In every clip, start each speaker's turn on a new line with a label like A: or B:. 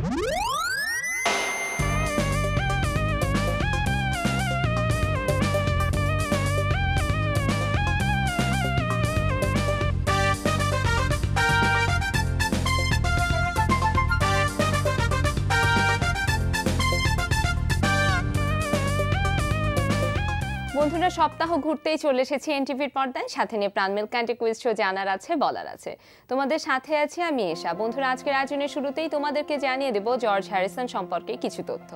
A: বন্ধুরা, সপ্তাহ ঘুরতেই চলে এসেছি এনটিভির পর্দায়, সাথে নিয়ে প্রাণমেল ক্যান্টি কুইজ শো জানার আছে বলার আছে। তোমাদের সাথে আছি আমি এশা। বন্ধুরা, আজকের আয়োজনের শুরুতেই তোমাদেরকে জানিয়ে দেব জর্জ হ্যারিসন সম্পর্কে কিছু তথ্য।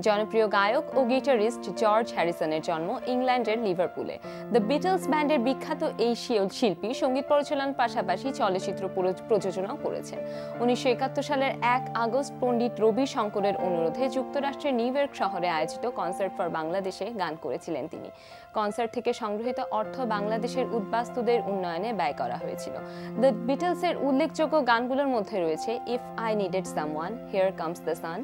A: জনপ্রিয় গায়ক ও গিটারিস্ট জর্জ হ্যারিসনের জন্ম ইংল্যান্ডের লিভারপুলে। দ্য বিটলস ব্যান্ডের বিখ্যাত এই শিল্পী সঙ্গীত পরিচালনার পাশাপাশি চলচ্চিত্র প্রযোজনাও করেছেন। 1971 সালের 1 আগস্ট পণ্ডিত রবি শঙ্করের অনুরোধে যুক্তরাষ্ট্রের নিউ ইয়র্ক শহরে আয়োজিত কনসার্ট ফর বাংলাদেশে গান করেছিলেন তিনি। কনসার্ট থেকে সংগৃহীত অর্থ বাংলাদেশের উদ্বাস্তুদের উন্নয়নে ব্যয় করা হয়েছিল। দ্য বিটলসের উল্লেখযোগ্য গানগুলোর মধ্যে রয়েছে if I needed someone, here comes the sun,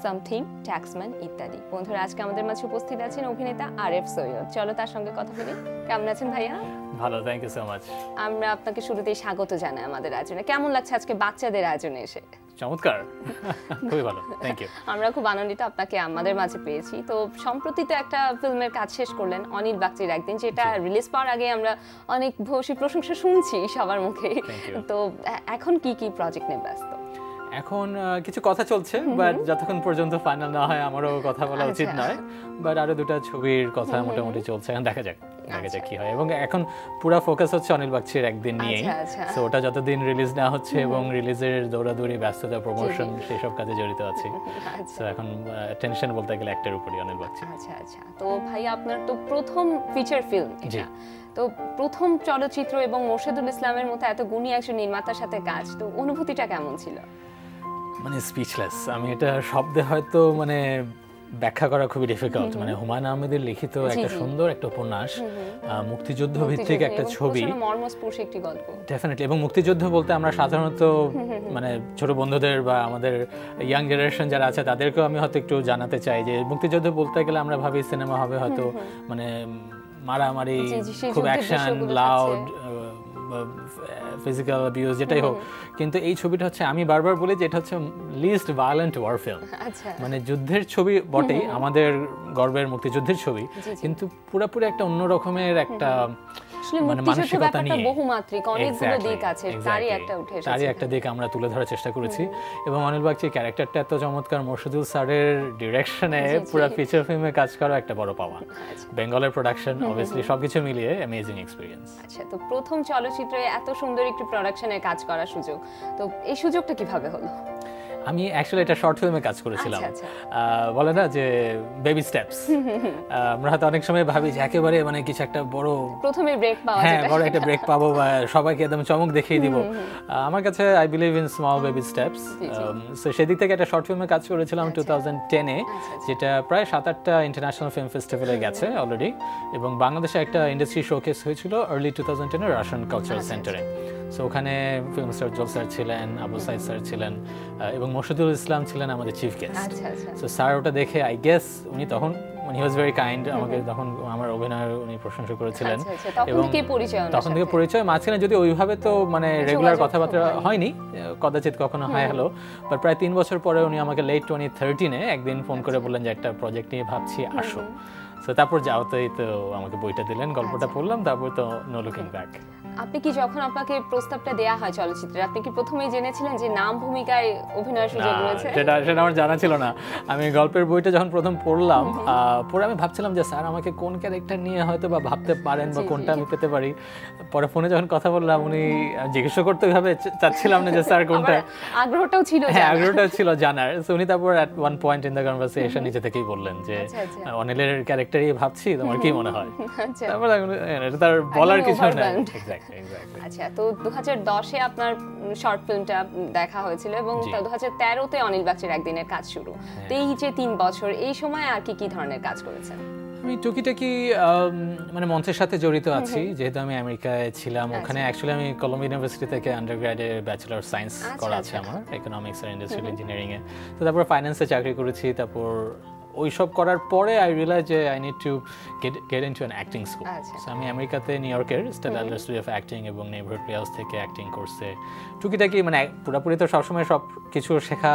A: something, taxman ইত্যাদি। বন্ধুরা, আজকে আমাদের মাঝে উপস্থিত আছেন অভিনেতা আরএফ সৈয়দ। চলো তার সঙ্গে কথা বলি। কেমন আছেন ভাইয়া?
B: ভালো, থ্যাংক ইউ সো মাচ।
A: আমরা আপনাকে শুরুতেই স্বাগত জানাই আমাদের আয়োজনে। কেমন লাগছে আজকে বাচ্চাদের আয়োজনে এসে?
B: চমৎকার, খুবই ভালো, থ্যাংক ইউ।
A: আমরা খুব আনন্দিত আপনাকে আমাদের মাঝে পেয়েছি। তো সম্প্রতি তো একটা ফিল্মের কাজ শেষ করলেন, অনিল বাগচির একদিন, যেটা রিলিজ পাওয়ার আগে আমরা অনেক ভূয়সী প্রশংসা শুনছি সবার মুখে। তো এখন কি কি প্রজেক্ট নিয়ে ব্যস্ত?
B: এখন কিছু কথা চলছে, বাট যতক্ষণ পর্যন্ত ফাইনাল না হয় আমারও কথা বলা উচিত নয়। বাট আরো দুটো ছবির কথা মোটামুটি চলছে, এখন দেখা যাক কি হয়। এবং এখন পুরো ফোকাস হচ্ছে অনিল বাগচির একদিন নিয়ে। সো ওটা যতদিন রিলিজ না হচ্ছে এবং রিলিজের দৌড়াদৌড়ি, ব্যস্ততা, প্রমোশন, সেসব কাজে জড়িত আছি। সো এখন টেনশন বলতে গেলে একটার উপরই, অনিল বাগচি।
A: আচ্ছা। তো ভাই, আপনার তো প্রথম ফিচার ফিল্ম এটা, তো প্রথম চলচ্চিত্র এবং মোর্শেদুল ইসলামের মতো এত গুণী একজন নির্মাতার সাথে কাজ, তো অনুভূতিটা কেমন ছিল?
B: মানে স্পিচলেস। আমি এটা শব্দে হয়তো ব্যাখ্যা করা খুবই ডিফিকাল্ট। মানে হুমায়ুন আহমেদের লিখিত একটা সুন্দর একটা উপন্যাস, মুক্তিযুদ্ধ ভিত্তিক একটা ছবি,
A: মর্মস্পর্শী একটি গল্প
B: ডেফিনেটলি। এবং মুক্তিযুদ্ধ বলতে আমরা সাধারণত মানে ছোট বন্ধুদের বা আমাদের ইয়াং জেনারেশন যারা আছে তাদেরকেও আমি হয়তো একটু জানাতে চাই যে মুক্তিযুদ্ধ বলতে গেলে আমরা ভাবি সিনেমা হবে হয়তো মানে মারামারি, খুব অ্যাকশন, লাউড, ফিজিক্যাল অ্যাবিউজ, যেটাই হোক। কিন্তু এই ছবিটা হচ্ছে, আমি বারবার বলি যে এটা হচ্ছে লিস্ট ভায়োলেন্ট ওয়ার ফিল্ম। মানে যুদ্ধের ছবি বটেই, আমাদের গর্বের মুক্তিযুদ্ধের ছবি, কিন্তু পুরোপুরি একটা অন্য রকমের একটা মানে মানসিকতা নিয়ে,
A: বহুমাত্রিক অনেকগুলো দিক আছে, তারই একটা দিক
B: আমরা তুলে ধরার চেষ্টা করেছি। এবং অনিল বাগচির ক্যারেক্টারটা এত চমৎকার, মোর্শেদুল স্যারের ডিরেকশনে পুরো ফিচার ফিল্মে কাজ করা একটা বড় পাওয়া। বেঙ্গলের প্রোডাকশন, অবভিয়াসলি সবকিছু মিলিয়ে অ্যামেজিং এক্সপেরিয়েন্স।
A: আচ্ছা, তো প্রথম চলচ্চিত্রে এত সুন্দর একটি প্রোডাকশনে কাজ করার সুযোগ, তো এই সুযোগটা কিভাবে হলো?
B: আমি অ্যাকচুয়ালি একটা শর্ট ফিল্মে কাজ করেছিলাম। বলে না যে বেবি স্টেপস, আমরা হয়তো অনেক সময় ভাবি যে একেবারে মানে কিছু একটা বড়
A: প্রথমে ব্রেক পাওয়া,
B: বড় একটা ব্রেক পাবো বা সবাইকে একদম চমক দেখিয়ে দিব। আমার কাছে I believe in small baby steps. So সেদিক থেকে একটা শর্ট ফিল্মে কাজ করেছিলাম 2010-এ, যেটা প্রায় 7-8টা ইন্টারন্যাশনাল ফিল্ম ফেস্টিভ্যালে গেছে অলরেডি। এবং বাংলাদেশে একটা ইন্ডাস্ট্রি শোকেস হয়েছিল আর্লি 2010-এ রাশিয়ান কালচারাল সেন্টারে। সো ওখানে ফিল্ম স্টার জল স্যার ছিলেন, আবু সাইদ স্যার ছিলেন, এবং মোর্শেদুল ইসলাম ছিলেন আমাদের চিফ গেস্ট। সো স্যার ওটা দেখে, আই গেস উনি তখন, হি ওয়াজ ভেরি কাইন্ড, আমাকে তখন আমার অভিনয়ের উনি প্রশংসা করেছিলেন।
A: এবং
B: তখন থেকে পরিচয়, মাঝখানে যদি ওইভাবে তো মানে রেগুলার কথাবার্তা হয়নি, কদাচিৎ কখনো হয় হলো, বাট প্রায় 3 বছর পরে উনি আমাকে লেট 2013-এ একদিন ফোন করে বললেন যে একটা প্রজেক্ট নিয়ে ভাবছি, আসো। সো তারপর যাওয়াতেই তো আমাকে বইটা দিলেন, গল্পটা পড়লাম, তারপর তো নো লুকিং ব্যাক।
A: আপনি কি যখন আপনাকে প্রস্তাবটা দেয়া হয় চলচ্চিত্রে, আপনি কি প্রথমেই জেনেছিলেন যে নাম ভূমিকায় অভিনয়ের সুযোগ রয়েছে?
B: সেটা আমার জানা ছিল না। আমি গল্পের বইটা যখন প্রথম পড়লাম, পরে আমি ভাবছিলাম যে স্যার আমাকে কোন ক্যারেক্টার নিয়ে হয়তো বা ভাবতে পারেন বা কোনটা আমি পেতে পারি। পরে ফোনে যখন কথা বললাম, উনি জিজ্ঞেস করতে ভাবে চাচ্ছিলাম না যে স্যার কোনটা,
A: আগ্রহটাও ছিল,
B: আগ্রহটাও ছিল জানার। সো উনি তারপর at one point in the conversation নিজে থেকেই বললেন যে অনিলের ক্যারেক্টারই ভাবছি, তোমার কি মনে হয়? তারপর এটা তার বলার কিছু নেই।
A: আচ্ছা, তো 2010-এ আপনার শর্ট ফিল্মটা দেখা হয়েছিল এবং 2013-তে অনিল বাগচির একদিনের কাজ শুরু। তো এই যে 3 বছর, এই সময় আর কি ধরনের কাজ করেছেন?
B: আমি টুকিটাকি মানে মঞ্চের সাথে জড়িত আছি, যেহেতু আমি আমেরিকায় ছিলাম। ওখানে অ্যাকচুয়ালি আমি কলম্বিয়া ইউনিভার্সিটি থেকে আন্ডারগ্র্যাডে ব্যাচেলর সায়েন্স করা আছে আমার, ইকোনমিক্স আর ইন্ডাস্ট্রিয়াল ইঞ্জিনিয়ারিং এ। তো তারপর ফাইন্যান্সে চাকরি করেছি, তারপর ওইসব করার পরে আই রিয়েলাইজ যে I need to get into an acting school. So আমি আমেরিকাতে নিউ ইয়র্কের Stella Adler studio of acting এবং নেইবারহুড প্লেহাউস থেকে অ্যাক্টিং কোর্সে টুকিটাকি মানে পুরোপুরি তো সবসময় সব কিছু শেখা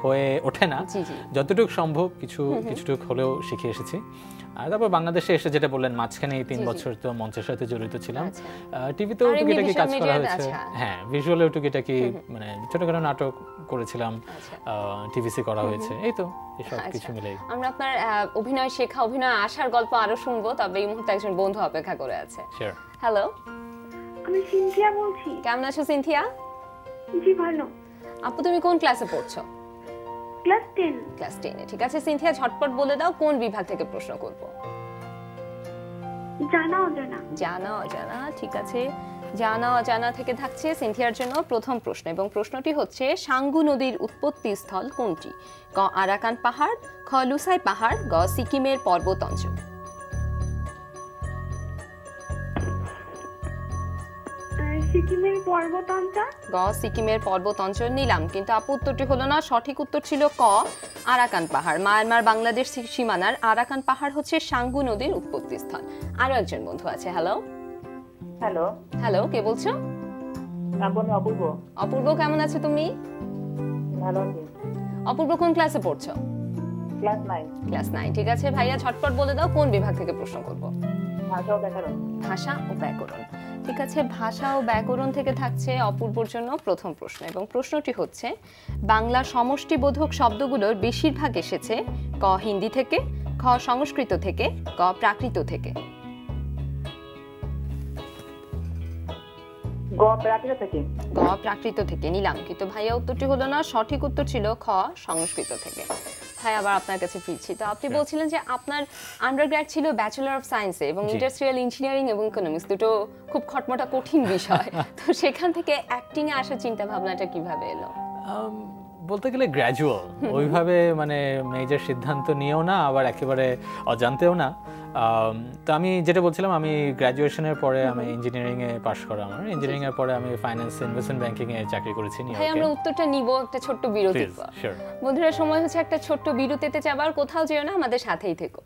B: হয়ে ওঠে না, যতটুকু সম্ভব কিছুটুকু হলেও শিখে এসেছি। আর তারপর বাংলাদেশে এসে যেটা বললেন মাঝখানে 3 বছর তো মঞ্চের সাথে জড়িত ছিলাম, টিভিতেও টুকিটাকি কাজ করা হয়েছে, হ্যাঁ ভিজুয়ালেও টুকিটাকি মানে ছোটখাটো নাটক করেছিলাম, টিভিসি করা হয়েছে, এই তো সব কিছু মিলে।
A: আমরা আপনার অভিনয় শেখা, অভিনয় আসার গল্প আরো শুনবো, তবে এই মুহূর্তে একজন বন্ধু অপেক্ষা করে আছে।
B: শিওর।
A: হ্যালো,
C: আমি সিনথিয়া বলছি।
A: কেমন আছো সিনথিয়া?
C: জি ভালো।
A: আপু তুমি কোন ক্লাসে পড়ছো?
C: ক্লাস 10।
A: ক্লাস 10 এ। ঠিক আছে সিনথিয়া, ঝটপট বলে দাও কোন বিভাগ থেকে প্রশ্ন করব?
C: জানা অজানা।
A: জানা অজানা, ঠিক আছে। জানা অজানা থেকে থাকছে সিনথিয়ার জন্য প্রথম প্রশ্ন, এবং প্রশ্নটি হচ্ছে সাঙ্গু নদীর উৎপত্তি স্থল কোনটি? ক আরাকান পাহাড়, খ লুসাই পাহাড়, গ সিকিমের পর্বত অঞ্চল।
C: সিকিমের পর্বত অঞ্চল।
A: গ সিকিমের পর্বত অঞ্চল নিলাম, কিন্তু আপু উত্তরটি হলো না, সঠিক উত্তর ছিল ক আরাকান পাহাড়। মায়ানমার বাংলাদেশ সীমানার আরাকান পাহাড় হচ্ছে সাঙ্গু নদীর উৎপত্তি স্থল। আরো একজন বন্ধু আছে। হ্যালো।
D: হ্যালো।
A: হ্যালো, কে বলছো?
D: আমি অপূর্ব।
A: অপূর্ব, কেমন আছো তুমি?
D: ভালো আছি।
A: অপূর্ব কোন ক্লাসে পড়ছো?
D: ক্লাস 9।
A: ক্লাস 9, ঠিক আছে। ভাইয়া ঝটপট বলে দাও কোন বিভাগ থেকে প্রশ্ন করব?
D: ভাষা ও ব্যাকরণ।
A: ভাষা ও ব্যাকরণ, ঠিক আছে। ভাষা ও ব্যাকরণ থেকে থাকছে অপূর্বর জন্য প্রথম প্রশ্ন, এবং প্রশ্নটি হচ্ছে বাংলা সমষ্টিবোধক শব্দগুলোর বেশিরভাগ এসেছে ক হিন্দি থেকে, খ সংস্কৃত থেকে, ক প্রাকৃত থেকে।
D: গ প্রাকৃত থেকে।
A: গ প্রাকৃত থেকে নিলাম, কিন্তু ভাইয়া উত্তরটি হলো না, সঠিক উত্তর ছিল খ সংস্কৃত থেকে। ভাই আবার আপনার কাছে ফিরছি। তো আপনি বলছিলেন যে আপনার আন্ডারগ্র্যাড ছিল ব্যাচেলর অফ সায়েন্সে, এবং ইন্ডাস্ট্রিয়াল ইঞ্জিনিয়ারিং এবং ইকোনমিক্স দুটো খুব খটমটা কঠিন বিষয়। তো সেখান থেকে অ্যাক্টিং এ আসার চিন্তা ভাবনাটা কিভাবে এলো?
B: বলতে গেলে গ্র্যাজুয়াল, ওইভাবে মানে মেজর সিদ্ধান্ত নিয়েও না, আবার একেবারে অজান্তেও না। তো আমি যেটা বলছিলাম, আমি গ্র্যাজুয়েশনের পরে আমি ইঞ্জিনিয়ারিং এ পাশ করা, আমার ইঞ্জিনিয়ারিং এর পরে আমি ফাইন্যান্স ইনভেস্টমেন্ট ব্যাংকিং এ চাকরি করেছি।
A: ভাই আমরা উত্তরটা নিব একটা ছোট্ট বিরতির পর। বন্ধুরা, সময় হচ্ছে একটা ছোট্ট বিরতিতে যাবার, কোথাও যেও না, আমাদের সাথেই থেকো।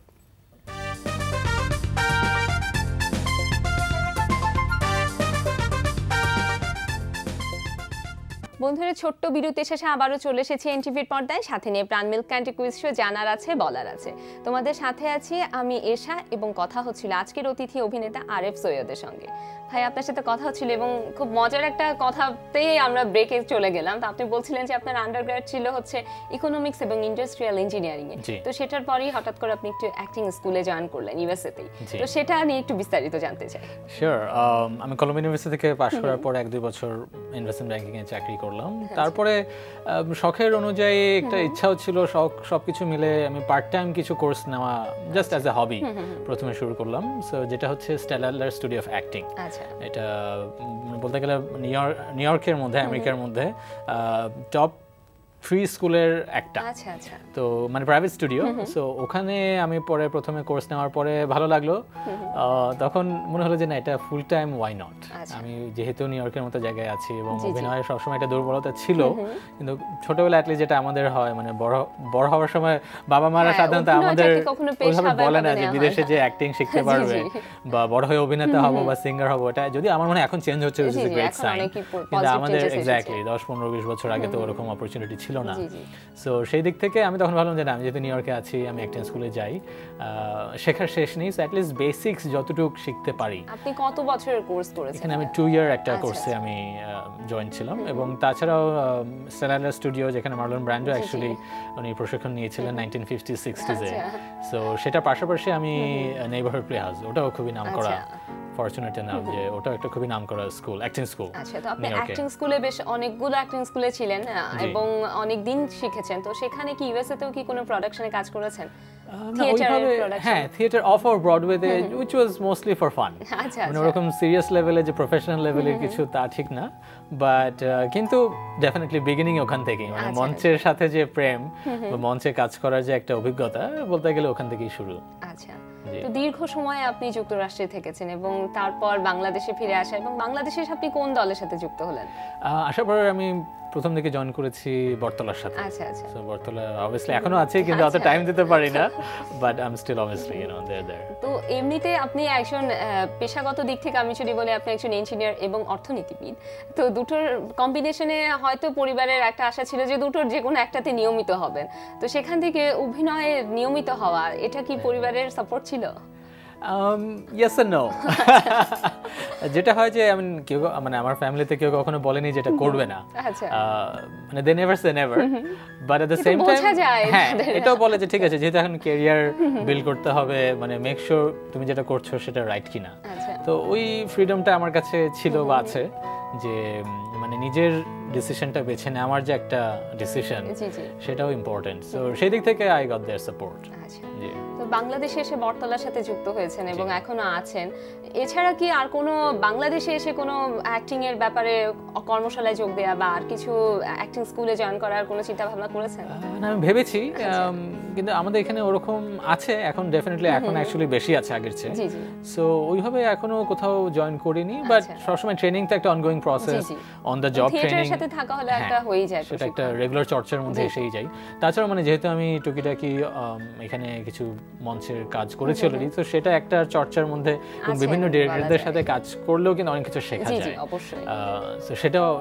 A: বন্ধুরা, ছোট্ট বিরতি শেষে আবারও চলে এসেছি এনটিভির পর্দায়, সাথে নিয়ে প্রাণ মিল্ক ক্যান্ডি কুইজ শো জানার আছে বলার আছে। তোমাদের সাথে আছি আমি এশা, এবং কথা হচ্ছিল আজকের অতিথি অভিনেতা আরেফ সৈয়দের সঙ্গে। ভাই আপনার সাথে কথা হচ্ছিল, এবং খুব মজার একটা কথাতে আমরা ব্রেকে চলে গেলাম। তো আপনি বলছিলেন যে আপনার আন্ডারগ্র্যাড ছিল হচ্ছে ইকোনমিক্স এবং ইন্ডাস্ট্রিয়াল ইঞ্জিনিয়ারিং এ, তো সেটার পরেই হঠাৎ করে আপনি একটু অ্যাক্টিং স্কুলে জয়েন করলেন ইউএসএ তেই। তো সেটা নিয়ে একটু বিস্তারিত জানতে চাই।
B: শিওর। আমি কলম্বিয়া ইউনিভার্সিটি থেকে পাশ করার পর 1-2 বছর ইনভেস্টমেন্ট ব্যাংকিং এ চাকরি করলাম। তারপরে শখের অনুযায়ী একটা ইচ্ছাও ছিল, সবকিছু মিলে আমি পার্ট টাইম কিছু কোর্স নেওয়া জাস্ট অ্যাজ এ হবি প্রথমে শুরু করলাম। সো যেটা হচ্ছে Stella Adler studio of acting. এটা বলতে গেলে নিউ ইয়র্কের মধ্যে, আমেরিকার মধ্যে টপ 3 স্কুলের একটা, তো মানে প্রাইভেট স্টুডিও। সো ওখানে আমি পরে প্রথমে কোর্স নেওয়ার পরে ভালো লাগলো, তখন মনে হলো যে না, এটা ফুল টাইম ওয়াই নট। আমি যেহেতু নিউ ইয়র্কের মতো জায়গায় আছি এবং অভিনয়ের সবসময় একটা দুর্বলতা ছিল, কিন্তু ছোটবেলা অ্যাটলিস্ট যেটা আমাদের হয়, মানে বড় হওয়ার সময় বাবা মারা সাধারণত আমাদের ওইভাবে বলে না যে বিদেশে যে অ্যাক্টিং শিখতে পারবে বা বড় হয়ে অভিনেতা হবো বা সিঙ্গার হবো। এটা যদি আমার মনে এখন চেঞ্জ হচ্ছে, which is a great sign, কিন্তু আমাদের এক্স্যাক্টলি 10-15-20 বছর আগে তো ওরকম অপরচুনিটি ছিল না। সো সেই দিক থেকে আমি তখন ভাবলাম যে না, আমি যেহেতু নিউ ইয়র্কে আছি, আমি অ্যাক্টিং স্কুলে যাই, শেখার শেষ নেই, সো অ্যাট লিস্ট বেসিক্স যতটুকু শিখতে পারি।
A: আপনি কত বছরের কোর্স করেছেন? এখানে
B: আমি 2 ইয়ার একটা কোর্সে আমি জয়েন ছিলাম, এবং তাছাড়াও স্টেলা অ্যাডলার স্টুডিও, যেখানে মার্লন ব্র্যান্ডো অ্যাকচুয়ালি উনি প্রশিক্ষণ নিয়েছিলেন 1950-60s এ। সো সেটা পাশাপাশি আমি নেইবারহুড প্লেহাউস, ওটাও খুবই নামকরা, ফরচুনেট এনাফ যে ওটাও একটা খুবই নামকরা স্কুল, অ্যাক্টিং স্কুল।
A: আচ্ছা, তো আপনি অ্যাক্টিং স্কুলে বেশ অনেকগুলো অ্যাক্টিং স্কুলে ছিলেন এবং অনেক দিন শিখেছেন। তো সেখানে কি ইউএসএ তেও কি কোনো প্রোডাকশনে কাজ করেছেন?
B: হ্যাঁ, থিয়েটার অফ অর ব্রডওয়েতে, which was mostly for fun। মানে ওরকম সিরিয়াস লেভেলে যে প্রফেশনাল লেভেলের কিছু তা ঠিক না, বাট কিন্তু ডেফিনেটলি বিগিনিং ওখান থেকেই, মানে মঞ্চের সাথে যে প্রেম বা মঞ্চে কাজ করার যে একটা অভিজ্ঞতা, বলতে গেলে ওখান থেকেই শুরু।
A: আচ্ছা, তো দীর্ঘ সময় আপনি যুক্তরাষ্ট্রে থেকেছেন এবং তারপর বাংলাদেশে ফিরে আসা, এবং বাংলাদেশে আপনি কোন দলের সাথে যুক্ত হলেন?
B: আসার পরে আমি প্রথম দিকে জয়েন করেছি বটতলার সাথে।
A: আচ্ছা আচ্ছা।
B: সো বটতলা অবভিয়াসলি এখনো আছে, কিন্তু অত টাইম দিতে পারি না, but I am still obviously there.
A: তো এমনিতে আপনি একজন পেশাগত দিক থেকে আমি যদি বলি আপনি একজন ইঞ্জিনিয়ার এবং অর্থনীতিবিদ, তো দুটোর কম্বিনেশনে হয়তো পরিবারের একটা আশা ছিল যে দুটোর যে কোনো একটাতে নিয়মিত হবেন, তো সেখান থেকে অভিনয়ে নিয়মিত হওয়া, এটা কি পরিবারের সাপোর্ট ছিল?
B: Yes and no. যেটা হয় যে কেউ মানে আমার ফ্যামিলিতে কেউ কখনো বলেনি যেটা করবে না, মানে they never say never, but at the same time হ্যাঁ এটাও বলে যে ঠিক আছে যেহেতু এখন ক্যারিয়ার বিল্ড করতে হবে, মানে মেক শিওর তুমি যেটা করছো সেটা রাইট কিনা। তো ওই ফ্রিডমটা আমার কাছে ছিল বা আছে, যে মানে নিজের ডিসিশনটা বেছে নেওয়ার যে একটা ডিসিশন সেটাও ইম্পর্টেন্ট। সো সেই দিক থেকে আই গট देयर সাপোর্ট।
A: তো বাংলাদেশে এসে বটতলার সাথে যুক্ত হয়েছেন এবং এখনো আছেন, এছাড়া কি আর কোনো বাংলাদেশে এসে কোনো অ্যাক্টিং এর ব্যাপারে কর্মশালায় যোগ দেওয়া বা আর কিছু অ্যাক্টিং স্কুলে জয়েন করার কোনো চিন্তা ভাবনা করেছেন?
B: আমি ভেবেছি, কিন্তু আমাদের এখানে ওরকম আছে এখন, ডেফিনেটলি এখন অ্যাকচুয়ালি বেশি আছে আগের চেয়ে। সো ওইভাবে এখনো কোথাও জয়েন করিনি, বাট সবসময় ট্রেনিং তো একটা ongoing process, on the job training
A: সাথে থাকা হলে একটা হয়ে যায়,
B: সেটা একটা রেগুলার চর্চার মধ্যে এসেই যায়। তাছাড়া মানে যেহেতু আমি টুকিটাকি এখানে কিছু মঞ্চের কাজ করেছি অলরেডি, তো সেটা একটা চর্চার মধ্যে বিভিন্ন ডিরেক্টরদের সাথে কাজ করলেও কিন্তু অনেক কিছু শেখা যায়।
A: অবশ্যই।
B: সো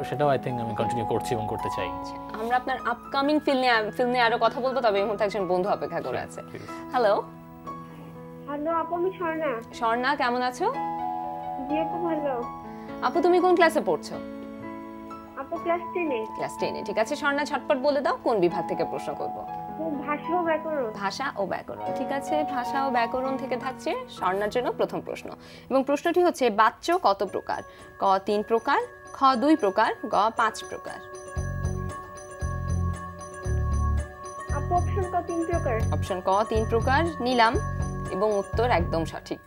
B: সেটাও আই থিংক আমি কন্টিনিউ করছি এবং করতে চাই।
A: আমরা আপনার আপকামিং ফিল্ম নিয়ে আরো কথা বলবো, তবে এই মুহূর্তে একজন বন্ধু অপেক্ষা করে আছে। হ্যালো
C: আপু, আমি
A: স্বর্ণা, কেমন আছো?
C: জি আপু, ভালো।
A: আপু তুমি কোন ক্লাসে পড়ছো?
C: আপু ক্লাস 10 এ।
A: ক্লাস 10 এ, ঠিক আছে। স্বর্ণা ঝটপট বলে দাও কোন বিভাগ থেকে প্রশ্ন করব?
C: ভাষা ও ব্যাকরণ।
A: ভাষা ও ব্যাকরণ, ঠিক আছে। ভাষা ও ব্যাকরণ থেকে থাকছে স্বর্ণার জন্য প্রথম প্রশ্ন, এবং প্রশ্নটি হচ্ছে বাচ্য কত প্রকার? ক 3 প্রকার, খ 2 প্রকার, গ 5 প্রকার।
C: আপু অপশন ক 3 প্রকার।
A: অপশন ক 3 প্রকার নিলাম, এবং উত্তর একদম সঠিক।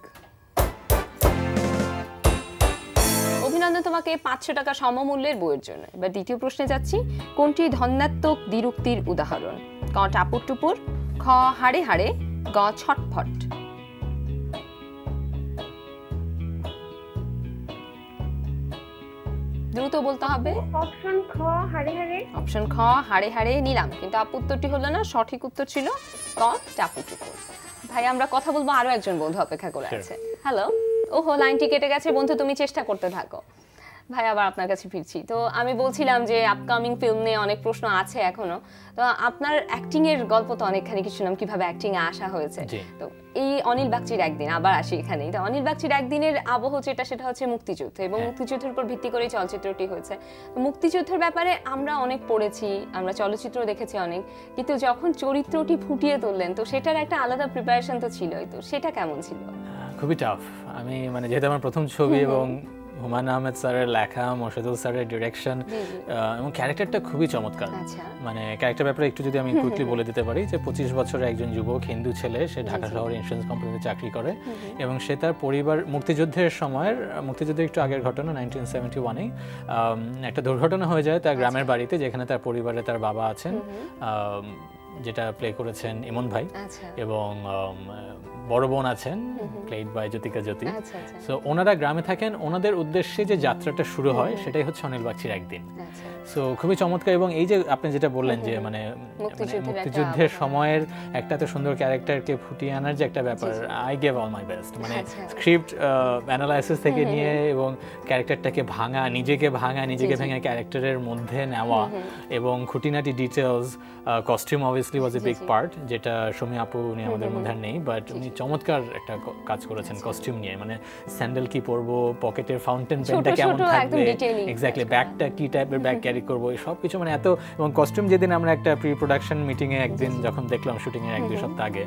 A: অভিনন্দন তোমাকে 500 টাকা সমমূল্যের বইয়ের জন্য। এবার দ্বিতীয় প্রশ্নে যাচ্ছি, কোনটি ধন্যাত্মক দ্বিরুক্তির উদাহরণ? ক টাপুর টুপুর, খ হাড়ে হাড়ে, গ ছটফট। দ্রুত বলতে হবে।
C: অপশন খ হাড়ে হাড়ে।
A: অপশন খ হাড়ে হাড়ে নিলাম, কিন্তু আপু উত্তরটি হলো না, সঠিক উত্তর ছিল ক টাপুর টুপুর। ভাই আমরা কথা বলবো, আরো একজন বন্ধু অপেক্ষা করে আছে। হ্যালো, ওহো লাইনটি কেটে গেছে বন্ধু, তুমি চেষ্টা করতে থাকো। ভাই আবার আপনার কাছে ফিরছি। তো আমি বলছিলাম যে আপকামিং ফিল্ম নিয়ে অনেক প্রশ্ন আছে এখনো, তো আপনার অ্যাক্টিং এর গল্প তো অনেকখানি কিছু শুনলাম, কিভাবে অ্যাক্টিং এ আসা হয়েছে। তো এই অনিল বাগচির একদিন, আবার আসি এখানেই, তো অনিল বাগচির একদিনের আবহ যেটা, সেটা হচ্ছে মুক্তিযুদ্ধ, এবং মুক্তিযুদ্ধের উপর ভিত্তি করে চলচ্চিত্রটি হয়েছে। মুক্তিযুদ্ধের ব্যাপারে আমরা অনেক পড়েছি, আমরা চলচ্চিত্র দেখেছি অনেক, কিন্তু যখন চরিত্রটি ফুটিয়ে তুললেন, তো সেটার একটা আলাদা প্রিপারেশন তো ছিলই, তো সেটা কেমন ছিল?
B: খুবই টাফ। আমি মানে যেহেতু আমার প্রথম ছবি, এবং হুমায়ুন আহমেদ স্যারের লেখা, মোর্শেদুল স্যারের ডিরেকশন, এবং ক্যারেক্টারটা খুবই চমৎকার। মানে ক্যারেক্টার ব্যাপারে একটু যদি আমি কুইকলি বলে দিতে পারি, যে 25 বছরের একজন যুবক হিন্দু ছেলে, সে ঢাকা শহরে ইন্স্যুরেন্স কোম্পানিতে চাকরি করে, এবং সে তার পরিবার মুক্তিযুদ্ধের সময়ের, মুক্তিযুদ্ধের একটু আগের ঘটনা 1971-এ একটা দুর্ঘটনা হয়ে যায় তার গ্রামের বাড়িতে, যেখানে তার পরিবারে তার বাবা আছেন, যেটা প্লে করেছেন ইমন ভাই, এবং বড় বোন আছেন played by Jyothika Jyoti. So ওনারা গ্রামে থাকেন, ওনাদের উদ্দেশ্যে যে যাত্রাটা শুরু হয় সেটাই হচ্ছে অনিল বাগচির একদিন। সো খুবই চমৎকার, এবং এই যে আপনি যেটা বললেন যে মানে মুক্তিযুদ্ধের সময়ের একটা এত সুন্দর ক্যারেক্টারকে ফুটিয়ে আনার যে একটা ব্যাপার, I gave all my best. মানে স্ক্রিপ্ট অ্যানালাইসিস থেকে নিয়ে, এবং ক্যারেক্টারটাকে ভাঙা, নিজেকে ভেঙে ক্যারেক্টারের মধ্যে নেওয়া, এবং খুঁটিনাটি details, costume obviously was a big part, যেটা সুমি আপু উনি আমাদের মধ্যে নেই, বাট উনি চমৎকার একটা কাজ করেছেন কস্টিউম নিয়ে। মানে স্যান্ডেল কি পরবো, পকেটের ফাউন্টেন পেনটা কেমন থাকবে, এক্স্যাক্টলি ব্যাগটা কি টাইপের ব্যাগ ক্যারি করবো, সব কিছু মানে এত। এবং কস্টিউম যেদিন আমরা একটা প্রি প্রোডাকশন মিটিং এ একদিন যখন দেখলাম, শুটিং এর 1-2 সপ্তাহ আগে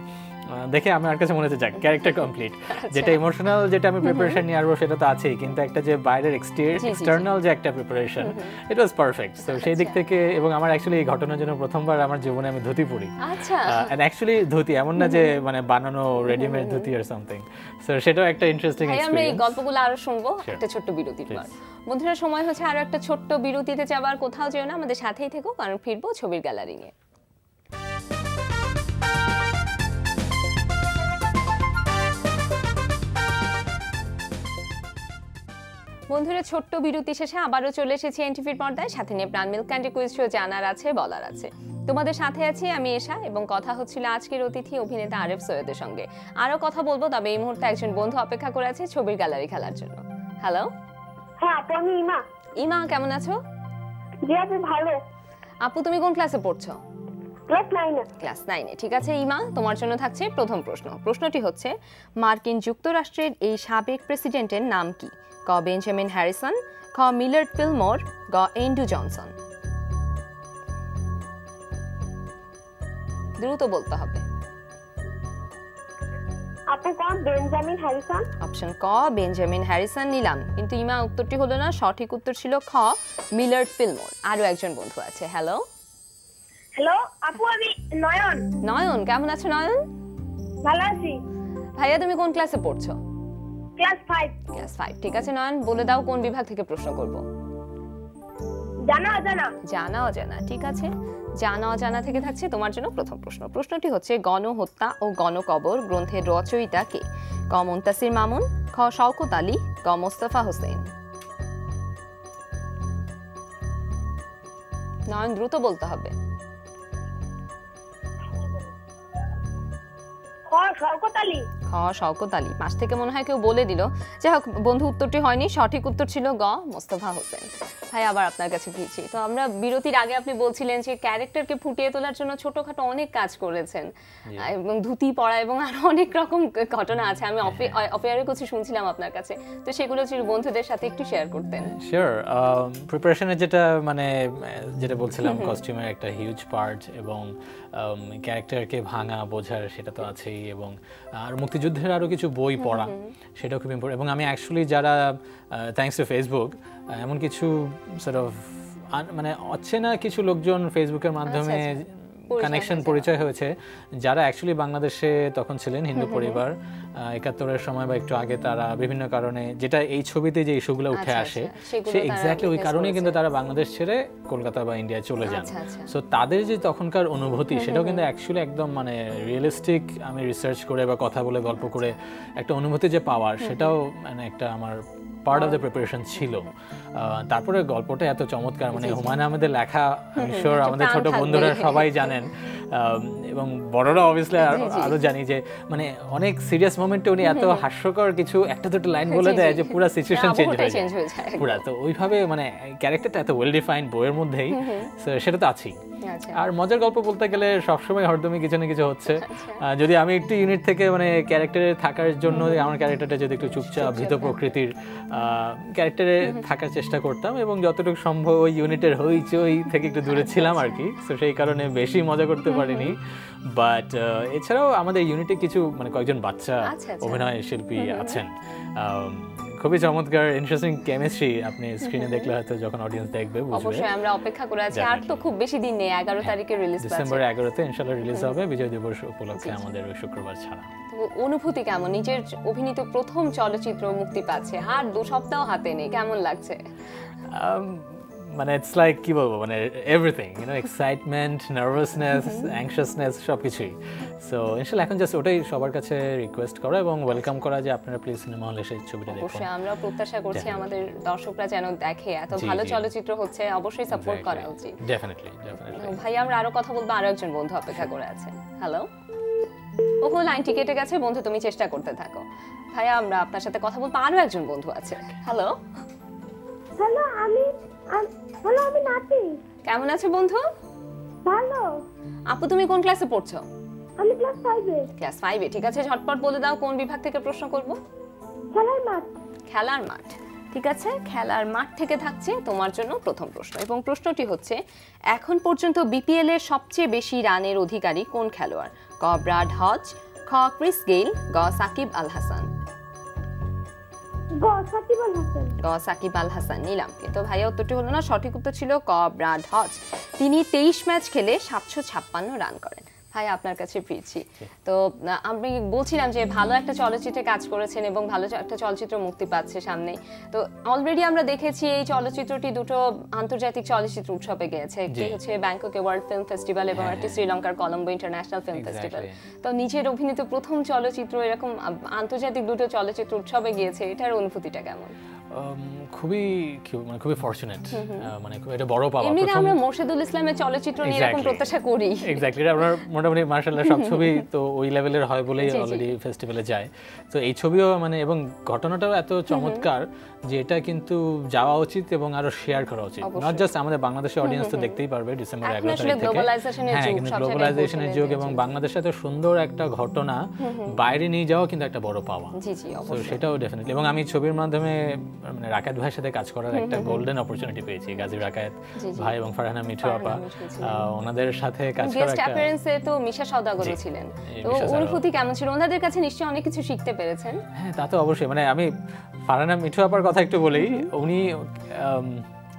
B: দেখে আমার কাছে মনে হচ্ছে যাক ক্যারেক্টার কমপ্লিট। যেটা ইমোশনাল, যেটা আমি প্রিপারেশন নিয়ে আসবো সেটা তো আছেই, কিন্তু একটা যে বাইরের এক্সটার্নাল যে একটা preparation, it was perfect. So সেই দিক থেকে, এবং আমার অ্যাকচুয়ালি এই ঘটনার জন্য প্রথমবার আমার জীবনে আমি ধুতি পরি।
A: আচ্ছা,
B: এন্ড অ্যাকচুয়ালি ধুতি এমন না যে মানে বানানো রেডিমেড ধুতি আর সামথিং। সো সেটাও একটা ইন্টারেস্টিং এক্সপেরিয়েন্স।
A: আমরা এই গল্পগুলো আরো শুনবো একটা ছোট্ট বিরতির পর। বন্ধুরা সময় হচ্ছে আরো একটা ছোট্ট বিরতিতে যাবার, কোথাও যেও না, আমাদের সাথেই থেকো, কারণ ফিরবো ছবির গ্যালারি নিয়ে। বন্ধুরা ছোট্ট বিরতি শেষে আবারও চলে এসেছি এনটিভির পর্দায়, সাথে নিয়ে প্রাণ মিল্ক ক্যান্ডি কুইজ শো জানার আছে বলার আছে। তোমাদের সাথে আছি আমি এশা এবং কথা হচ্ছিল আজকের অতিথি অভিনেতা আরেফ সৈয়দের সঙ্গে। আরো কথা বলবো, তবে এই মুহূর্তে একজন বন্ধু অপেক্ষা করে আছে ছবির গ্যালারি খেলার জন্য। হ্যালো।
C: হ্যাঁ আপু, আমি ইমা।
A: ইমা কেমন আছো?
C: জি আপু ভালো।
A: আপু তুমি কোন ক্লাসে পড়ছো?
C: ক্লাস 9 এ।
A: ক্লাস 9 এ। ঠিক আছে ইমা, তোমার জন্য থাকছে প্রথম প্রশ্ন। প্রশ্নটি হচ্ছে মার্কিন যুক্তরাষ্ট্রের এই সাবেক প্রেসিডেন্টের নাম কি? ক বেঞ্জামিন হ্যারিসন, খ মিলার্ড ফিলমোর, গ এন্ড্রু জনসন। দ্রুত বলতে হবে।
C: আপু কোন? Benjamin Harrison.
A: অপশন ক বেঞ্জামিন হ্যারিসন নিলাম, কিন্তু ইমা উত্তরটি হলো না, সঠিক উত্তর ছিল খ মিলার্ড ফিলমোর। আরো একজন বন্ধু আছে। হ্যালো।
C: হ্যালো আপু, আমি নয়ন।
A: নয়ন কেমন আছো নয়ন?
C: ভালো আছি।
A: ভাইয়া তুমি কোন ক্লাসে পড়ছো?
C: ক্লাস 5।
A: ক্লাস 5। ঠিক আছে নয়ন, বলে দাও কোন বিভাগ থেকে প্রশ্ন করব?
C: জানা অজানা।
A: জানা অজানা। ঠিক আছে, জানা অজানা থেকে থাকছে তোমার জন্য প্রথম প্রশ্ন। প্রশ্নটি হচ্ছে গণহত্যা ও গণকবর গ্রন্থের রচয়িতা কে? ক মুনতাসির মামুন, খ শওকত আলী, গ মোস্তফা হোসেন। নয়ন দ্রুত বলতে হবে।
C: শওকত আলী।
A: খ শওকত আলী। পাশ থেকে মনে হয় কেউ বলে দিল। যাই হোক বন্ধু, উত্তরটি হয়নি, সঠিক উত্তর ছিল গ মোস্তফা হোসেন। ভাই আবার আপনার কাছে ফিরছি। তো আমরা বিরতির আগে আপনি বলছিলেন যে ক্যারেক্টারকে ফুটিয়ে তোলার জন্য ছোটখাটো অনেক কাজ করেছেন এবং ধুতি পরা এবং আরো অনেক রকম ঘটনা আছে। আমি অফেয়ারে কিছু শুনছিলাম আপনার কাছে, তো সেগুলো যদি বন্ধুদের সাথে একটু শেয়ার করতেন।
B: শিওর। প্রিপারেশনের যেটা বলছিলাম, কস্টিউমের একটা হিউজ পার্ট এবং ক্যারেক্টারকে ভাঙা বোঝার সেটা তো আছেই, এবং আর মুক্তিযুদ্ধের আরও কিছু বই পড়া সেটাও খুব ইম্পর্টেন্ট। এবং আমি অ্যাকচুয়ালি যারা থ্যাঙ্কস টু ফেসবুক এমন কিছু সর্ট অফ মানে অচেনা কিছু লোকজন ফেসবুকের মাধ্যমে কানেকশন পরিচয় হয়েছে, যারা অ্যাকচুয়ালি বাংলাদেশে তখন ছিলেন হিন্দু পরিবার ৭১-এর সময় বা একটু আগে, তারা বিভিন্ন কারণে, যেটা এই ছবিতে যে ইস্যুগুলো উঠে আসে সে এক্স্যাক্টলি ওই কারণেই কিন্তু তারা বাংলাদেশ ছেড়ে কলকাতা বা ইন্ডিয়া চলে যান। সো তাদের যে তখনকার অনুভূতি সেটাও কিন্তু অ্যাকচুয়ালি একদম মানে রিয়েলিস্টিক, আমি রিসার্চ করে বা কথা বলে গল্প করে একটা অনুভূতি যে পাওয়ার, সেটাও মানে একটা আমার পার্ট অফ দ্য প্রিপারেশন ছিল। তারপরে গল্পটা এত চমৎকার, মানে হুমায়ুন আহমেদের লেখা, আমি শিওর আমাদের ছোট বন্ধুরা সবাই জানেন এবং বড়রা অবভিয়াসলি আরো জানি যে মানে অনেক সিরিয়াস মোমেন্টে উনি এত হাস্যকর কিছু একটা দুটো লাইন বলে দেয় যে পুরো সিচুয়েশন চেঞ্জ হয়ে যায় পুরো। তো ওইভাবে মানে ক্যারেক্টারটা এত ওয়েল ডিফাইন্ড বইয়ের মধ্যেই, সেটা তো আছেই। আর মজার গল্প বলতে গেলে সবসময় হরদমই কিছু না কিছু হচ্ছে। যদি আমি একটু ইউনিট থেকে মানে ক্যারেক্টারে থাকার জন্য আমার ক্যারেক্টারটা যদি একটু চুপচাপ ভীত প্রকৃতির ক্যারেক্টারে থাকার চেষ্টা করতাম এবং যতটুকু সম্ভব ওই ইউনিটের হইচই থেকে একটু দূরে ছিলাম আর কি। তো সেই কারণে বেশি মজা করতে পারিনি। বাট এছাড়াও আমাদের ইউনিটে কিছু মানে কয়েকজন বাচ্চা অভিনয় শিল্পী আছেন, খুবই চমৎকার ইন্টারেস্টিং কেমিস্ট্রি। আপনি স্ক্রিনে দেখলে হয়তো যখন অডিয়েন্স দেখবে বুঝবে।
A: অবশ্যই আমরা অপেক্ষা করে আছি। আর তো খুব বেশি দিন নেই, 11 তারিখে রিলিজ পাচ্ছে।
B: ডিসেম্বর 11-তে ইনশাআল্লাহ রিলিজ হবে বিজয় দিবস উপলক্ষে আমাদের ওই শুক্রবার ছাড়া।
A: তো অনুভূতি কেমন? নিজের অভিনীত প্রথম চলচ্চিত্র মুক্তি পাচ্ছে, আর 2 সপ্তাহ হাতে নেই, কেমন লাগছে?
B: মানে ইটস লাইক কি বলবো, মানে everything, you know, excitement, nervousness, anxiousness সবকিছুই। সো ইনশাআল্লাহ এখন জাস্ট ওটাই সবার কাছে রিকোয়েস্ট করা এবং ওয়েলকাম করা যে আপনারা প্লিজ সিনেমা হলে এসে ছবিটা দেখুন।
A: অবশ্যই আমরা প্রত্যাশা করছি আমাদের দর্শকরা যেন দেখে, এত ভালো চলচ্চিত্র হচ্ছে, অবশ্যই সাপোর্ট করা উচিত।
B: ডেফিনেটলি।
A: ভাই আমরা আরো কথা বলবো, আরো একজন বন্ধু অপেক্ষা করে আছে। হ্যালো। ওহো, লাইনটি কেটে গেছে। বন্ধু তুমি চেষ্টা করতে থাকো। ভাইয়া আমরা আপনার সাথে কথা বলবো, আরো একজন বন্ধু আছে। হ্যালো।
C: হ্যালো আমি নাতি।
A: কেমন আছো বন্ধু?
C: ভালো।
A: আপু তুমি কোন ক্লাসে পড়ছো?
C: আমি ক্লাস 5 এ।
A: ক্লাস 5 এ। ঠিক আছে, ঝটপট বলে দাও কোন বিভাগ থেকে প্রশ্ন করব?
C: খেলার মাঠ।
A: খেলার মাঠ। ঠিক আছে, খেলার মাঠ থেকে থাকছে তোমার জন্য প্রথম প্রশ্ন এবং প্রশ্নটি হচ্ছে এখন পর্যন্ত বিপিএল এর সবচেয়ে বেশি রানের অধিকারী কোন খেলোয়াড়? ক ব্রাড হজ, খ ক্রিস গেইল, গ সাকিব আল হাসান। গ সাকিব আল হাসান নিলাম, কিন্তু ভাইয়া উত্তরটি হলো না, সঠিক উত্তর ছিল ক ব্রাড হজ। তিনি 23 ম্যাচ খেলে 756 রান করেন। ভাই আপনার কাছে ফিরছি। তো আমি বলছিলাম যে ভালো একটা চলচ্চিত্রে কাজ করেছেন এবং ভালো একটা চলচ্চিত্র মুক্তি পাচ্ছে সামনে। তো অলরেডি আমরা দেখেছি এই চলচ্চিত্রটি 2টো আন্তর্জাতিক চলচ্চিত্র উৎসবে গিয়েছে, একটি হচ্ছে ব্যাংককে ওয়ার্ল্ড ফিল্ম ফেস্টিভ্যাল এবং একটি শ্রীলঙ্কার কলম্বো ইন্টারন্যাশনাল ফিল্ম ফেস্টিভ্যাল। তো নিজের অভিনীত প্রথম চলচ্চিত্র এরকম আন্তর্জাতিক 2টো চলচ্চিত্র উৎসবে গিয়েছে, এটার অনুভূতিটা কেমন?
B: খুবই মানে খুবই ফরচুনেট, মানে খুব এটা বড় পাওয়া।
A: এমনিতে আমরা মোর্শেদুল ইসলামের চলচ্চিত্র নিয়ে এরকম প্রত্যাশা করি।
B: এক্স্যাক্টলি, এটা আপনার মোটামুটি মাশাআল্লাহ সব ছবি তো ওই লেভেলের হয় বলেই অলরেডি ফেস্টিভ্যালে যায়। তো এই ছবিও মানে এবং ঘটনাটাও এত চমৎকার যে এটা কিন্তু যাওয়া উচিত এবং আরো শেয়ার করা উচিত। নট জাস্ট আমাদের বাংলাদেশের অডিয়েন্স তো দেখতেই পারবে ডিসেম্বর 11 তারিখ থেকে। হ্যাঁ, কিন্তু গ্লোবালাইজেশনের যুগ এবং বাংলাদেশে এত সুন্দর একটা ঘটনা বাইরে নিয়ে যাওয়া কিন্তু একটা বড় পাওয়া।
A: জি জি,
B: তো সেটাও ডেফিনেটলি। এবং আমি ছবির মাধ্যমে মানে রাকাত ভাইয়ের সাথে কাজ করার একটা গোল্ডেন অপরচুনিটি পেয়েছি। গাজী রাকাত ভাই এবং ফারহানা মিঠু আপা, ওনাদের সাথে কাজ করার
A: গেস্ট অ্যাপিয়ারেন্সে তো মিশা সওদাগর ছিলেন। তো অনুভূতি কেমন ছিল? ওনাদের কাছে নিশ্চয়ই অনেক কিছু শিখতে পেরেছেন।
B: হ্যাঁ, তা তো অবশ্যই। মানে আমি ফারহানা মিঠু আপার কথা একটু বলি। উনি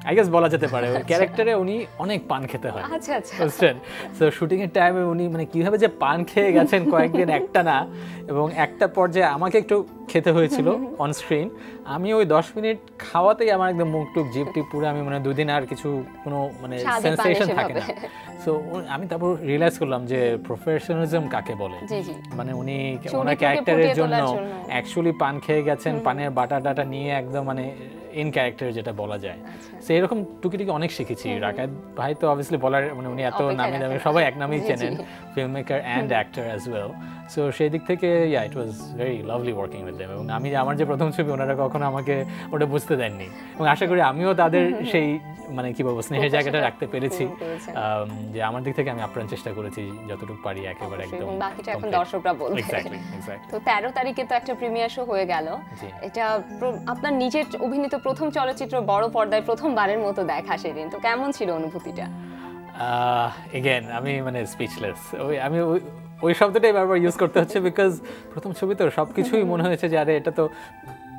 B: আই গেস বলা যেতে পারে ওই ক্যারেক্টারে উনি অনেক পান খেতে হয়।
A: আচ্ছা আচ্ছা,
B: বুঝছেন? সো শুটিং এর টাইমে উনি মানে কিভাবে যে পান খেয়ে গেছেন কয়েকদিন একটা না, এবং একটা পর্যায়ে আমাকে একটু খেতে হয়েছিল অন স্ক্রিন। আমি ওই 10 মিনিট খাওয়াতেই আমার একদম মুখ টুক জিভ টিপ পুরো আমি মানে 2 দিন আর কিছু কোনো মানে সেন্সেশন থাকে না। সো আমি তারপর রিয়েলাইজ করলাম যে প্রফেশনালিজম কাকে বলে। মানে উনি ওনার ক্যারেক্টারের জন্য অ্যাকচুয়ালি পান খেয়ে গেছেন, পানের বাটা টাটা নিয়ে একদম মানে ইন ক্যারেক্টার যেটা বলা যায়। সো এরকম টুকিটুকি অনেক শিখেছি। রাকাত ভাই তো অবভিয়াসলি বলার মানে উনি এত নামে দামে সবাই এক নামেই চেনেন, film maker and actor as well. So সেই দিক থেকে it was very lovely working with them. এবং আমি আমার যে প্রথম ছবি ওনারা কখনো আমাকে ওটা বুঝতে দেননি, এবং আশা করি আমিও তাদের সেই মানে কি বলবো স্নেহের জায়গাটা রাখতে পেরেছি। যে আমার দিক থেকে আমি আপ্রাণ চেষ্টা করেছি যতটুকু পারি একেবারে একদম।
A: বাকিটা এখন দর্শকরা বলবে।
B: এক্স্যাক্টলি। তো
A: 13 তারিখে তো একটা প্রিমিয়ার শো হয়ে গেল। এটা আপনার নিজের অভিনীত প্রথম চলচ্চিত্র বড় পর্দায় প্রথমবারের মতো দেখা সেদিন। তো কেমন ছিল অনুভূতিটা?
B: এগেন আমি মানে স্পিচলেস। আমি ওই শব্দটাই বারবার ইউজ করতে হচ্ছে বিকজ প্রথম ছবি তো সবকিছুই মনে হয়েছে যে আরে এটা তো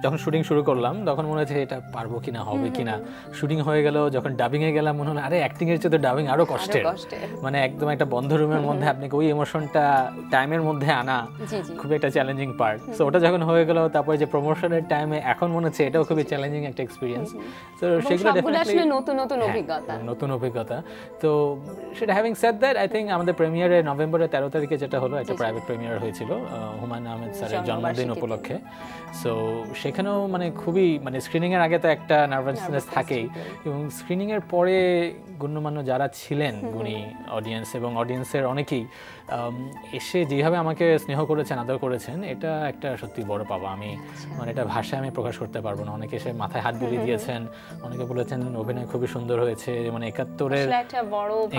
B: যখন শুটিং শুরু করলাম তখন মনে হচ্ছে এটা পারবো কিনা, হবে কিনা। শুটিং হয়ে গেল, যখন ডাবিং এ গেলাম মনে হলো আরে অ্যাক্টিং এর চেয়ে তো ডাবিং আরো কষ্টের। মানে একদম একটা বন্ধ রুমের মধ্যে আপনাকে ওই ইমোশনটা টাইমের মধ্যে আনা খুব একটা চ্যালেঞ্জিং পার্ট। সো ওটা যখন হয়ে গেল, তারপরে যে প্রমোশনের টাইমে এখন মনে হচ্ছে এটাও খুবই চ্যালেঞ্জিং একটা এক্সপিরিয়েন্স। তো সেগুলো ডেফিনেটলি নতুন অভিজ্ঞতা। তো সেটা having said that I think আমাদের প্রিমিয়ারে নভেম্বরের 13 তারিখে যেটা হলো একটা প্রাইভেট প্রিমিয়ার হয়েছিল হুমায়ুন আহমেদ স্যারের জন্মদিন উপলক্ষে। সো সেখানেও মানে খুবই মানে স্ক্রিনিং এর আগে তো একটা নার্ভাসনেস থাকেই, এবং স্ক্রিনিং এর পরে গণ্যমান্য যারা ছিলেন গুণী অডিয়েন্স এবং অডিয়েন্সের অনেকেই এসে যেভাবে আমাকে স্নেহ করেছেন, আদর করেছেন, এটা একটা সত্যি বড় পাওয়া। আমি মানে এটা ভাষায় আমি প্রকাশ করতে পারবো না। অনেকে এসে মাথায় হাত বুলিয়ে দিয়েছেন, অনেকে বলেছেন অভিনয় খুবই সুন্দর হয়েছে, মানে 71-এর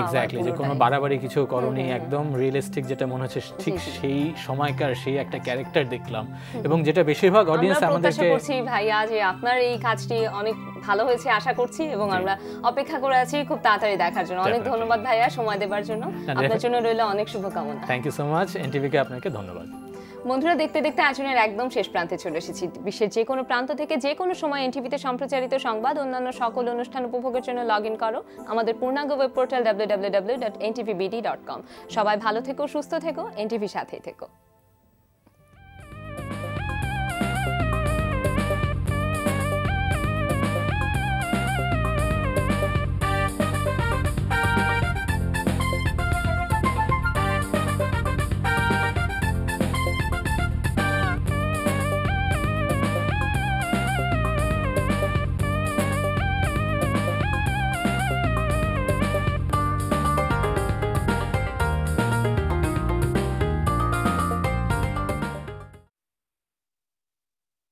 B: এক্স্যাক্টলি যে কোনো বাড়াবাড়ি কিছু করনি, একদম রিয়েলিস্টিক যেটা মনে হচ্ছে ঠিক সেই সময়কার সেই একটা ক্যারেক্টার দেখলাম। এবং যেটা বেশিরভাগ অডিয়েন্স আমাদেরকে
A: বলছি ভাইয়া যে আপনার এই কাজটি অনেক ভালো হয়েছে আশা করছি, এবং আমরা অপেক্ষা করে আছি খুব তাড়াতাড়ি দেখার জন্য। অনেক ধন্যবাদ ভাইয়া সময় দেওয়ার জন্য। আপনার জন্য রইল অনেক শুভকামনা।
B: Thank you so much. এনটিভিকে আপনাকে ধন্যবাদ।
A: বন্ধুরা, দেখতে দেখতে আয়োজনের একদম শেষ প্রান্তে চলে এসেছি। বিশ্বের যে কোনো প্রান্ত থেকে যে কোনো সময় এনটিভিতে সম্প্রচারিত সংবাদ অন্যান্য সকল অনুষ্ঠান উপভোগের জন্য লগ ইন করো আমাদের পূর্ণাঙ্গ ওয়েব পোর্টাল www.ntvbd.com। সবাই ভালো থেকো, সুস্থ থেকো, এনটিভির সাথেই থেকো।